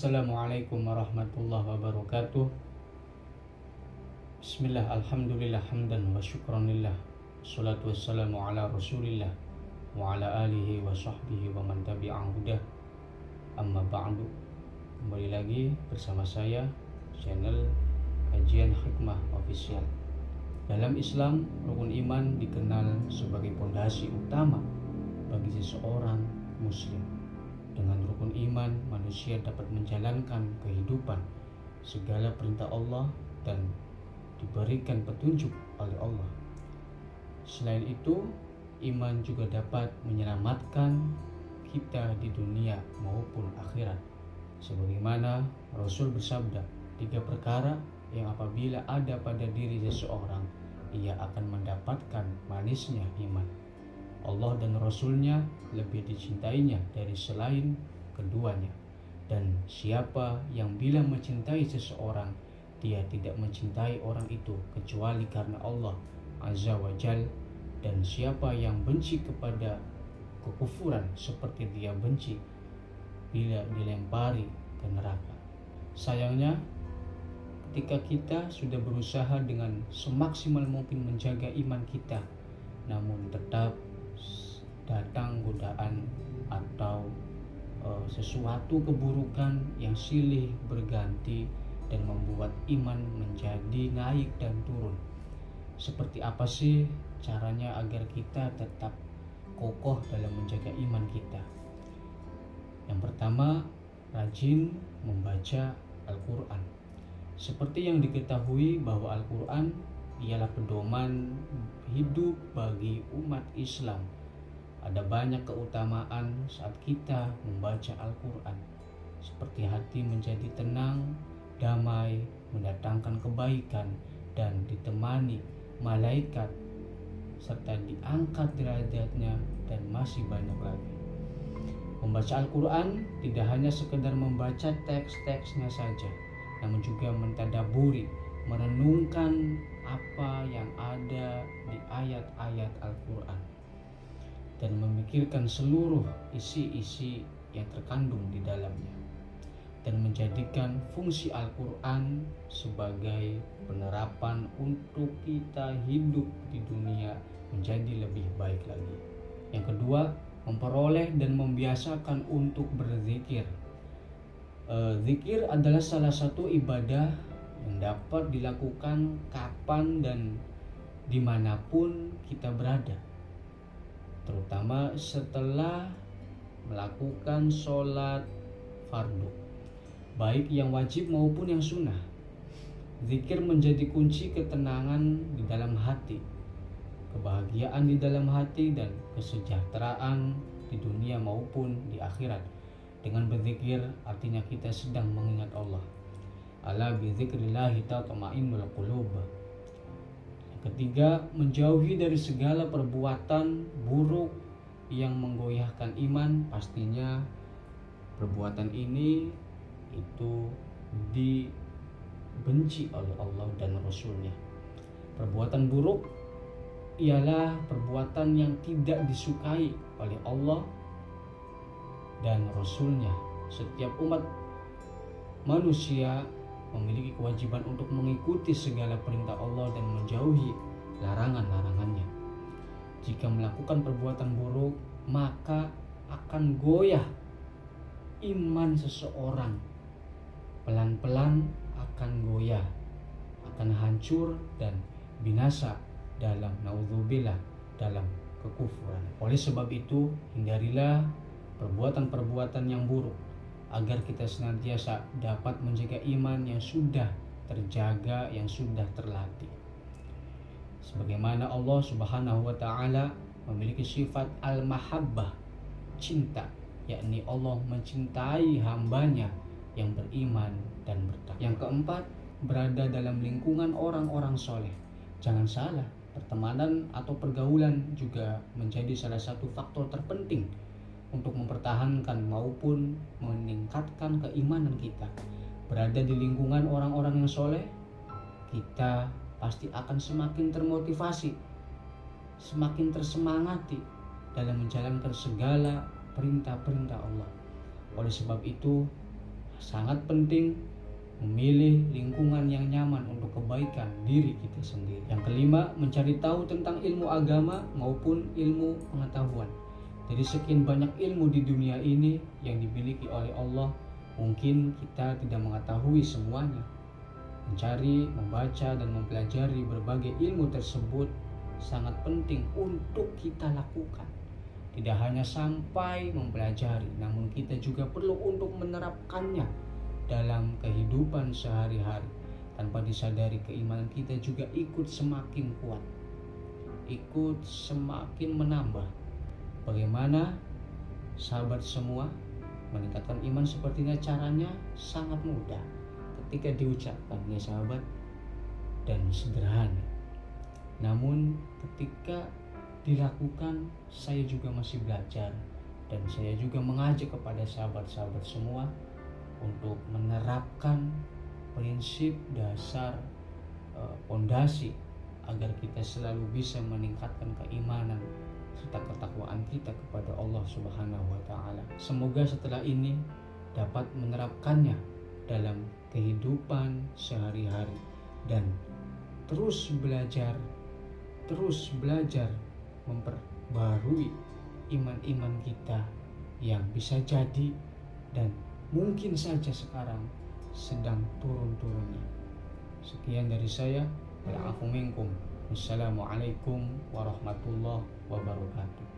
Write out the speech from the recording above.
Assalamualaikum warahmatullahi wabarakatuh. Bismillah, alhamdulillah, hamdan wa syukranillah. Salatu wassalamu ala rasulillah wa ala alihi wa sahbihi wa man tabi'an hudah. Amma ba'du. Kembali lagi bersama saya, channel Kajian Hikmah Official. Dalam Islam, rukun iman dikenal sebagai pondasi utama bagi seseorang muslim. Dengan rukun iman, manusia dapat menjalankan kehidupan segala perintah Allah dan diberikan petunjuk oleh Allah. Selain itu, iman juga dapat menyelamatkan kita di dunia maupun akhirat. Sebagaimana Rasul bersabda, 3 perkara yang apabila ada pada diri seseorang, ia akan mendapatkan manisnya iman. Allah dan Rasulnya lebih dicintainya dari selain keduanya. Dan siapa yang bila mencintai seseorang, dia tidak mencintai orang itu kecuali karena Allah Azza wa Jal. Dan siapa yang benci kepada kekufuran, seperti dia benci bila dilempari ke neraka. Sayangnya, ketika kita sudah berusaha dengan semaksimal mungkin menjaga iman kita, namun tetap datang godaan atau sesuatu keburukan yang silih berganti dan membuat iman menjadi naik dan turun. Seperti apa sih caranya agar kita tetap kokoh dalam menjaga iman kita? Yang pertama, rajin membaca Al-Quran. Seperti yang diketahui bahwa Al-Quran ialah pedoman hidup bagi umat Islam. Ada banyak keutamaan saat kita membaca Al-Quran, seperti hati menjadi tenang, damai, mendatangkan kebaikan, dan ditemani malaikat, serta diangkat derajatnya, dan masih banyak lagi. Membaca Al-Quran tidak hanya sekedar membaca teks-teksnya saja, namun juga mentadaburi, merenungkan apa yang ada di ayat-ayat Al-Quran, dan memikirkan seluruh isi-isi yang terkandung di dalamnya, dan menjadikan fungsi Al-Quran sebagai penerapan untuk kita hidup di dunia menjadi lebih baik lagi. Yang kedua, memperoleh dan membiasakan untuk berzikir. Zikir adalah salah satu ibadah yang dapat dilakukan kapan dan dimanapun kita berada, terutama setelah melakukan sholat fardu, baik yang wajib maupun yang sunnah. Zikir menjadi kunci ketenangan di dalam hati, kebahagiaan di dalam hati, dan kesejahteraan di dunia maupun di akhirat. Dengan berzikir artinya kita sedang mengingat Allah. Ala bizikrillahi tatma'innul qulub. Ketiga, menjauhi dari segala perbuatan buruk yang menggoyahkan iman. Pastinya perbuatan ini itu dibenci oleh Allah dan Rasulnya. Perbuatan buruk ialah perbuatan yang tidak disukai oleh Allah dan Rasulnya. Setiap umat manusia memiliki kewajiban untuk mengikuti segala perintah Allah dan menjauhi larangan-larangannya. Jika melakukan perbuatan buruk, maka akan goyah iman seseorang. Pelan-pelan akan goyah, akan hancur dan binasa dalam naudzubillah, dalam kekufuran. Oleh sebab itu, hindarilah perbuatan-perbuatan yang buruk, agar kita senantiasa dapat menjaga iman yang sudah terjaga, yang sudah terlatih. Sebagaimana Allah Subhanahu wa Ta'ala memiliki sifat al-mahabbah, cinta, yakni Allah mencintai hambanya yang beriman dan bertakwa. Yang keempat, berada dalam lingkungan orang-orang soleh. Jangan salah, pertemanan atau pergaulan juga menjadi salah satu faktor terpenting untuk mempertahankan maupun meningkatkan keimanan kita. Berada di lingkungan orang-orang yang soleh, kita pasti akan semakin termotivasi, semakin tersemangati dalam menjalankan segala perintah-perintah Allah. Oleh sebab itu, sangat penting memilih lingkungan yang nyaman untuk kebaikan diri kita sendiri. Yang kelima, mencari tahu tentang ilmu agama maupun ilmu pengetahuan. Dari sekian banyak ilmu di dunia ini yang dimiliki oleh Allah, mungkin kita tidak mengetahui semuanya. Mencari, membaca, dan mempelajari berbagai ilmu tersebut sangat penting untuk kita lakukan. Tidak hanya sampai mempelajari, namun kita juga perlu untuk menerapkannya dalam kehidupan sehari-hari. Tanpa disadari, keimanan kita juga ikut semakin kuat, ikut semakin menambah. Bagaimana sahabat semua meningkatkan iman? Sepertinya caranya sangat mudah ketika diucapkan ya sahabat, dan sederhana. Namun ketika dilakukan, saya juga masih belajar, dan saya juga mengajak kepada sahabat-sahabat semua untuk menerapkan prinsip dasar pondasi agar kita selalu bisa meningkatkan keimanan serta ketakwaan kita kepada Allah Subhanahu wa Ta'ala. Semoga setelah ini dapat menerapkannya dalam kehidupan sehari-hari dan terus belajar memperbarui iman-iman kita yang bisa jadi dan mungkin saja sekarang sedang turun-turunnya. Sekian dari saya. Wa'alaikum. Wassalamualaikum warahmatullahi wabarakatuh.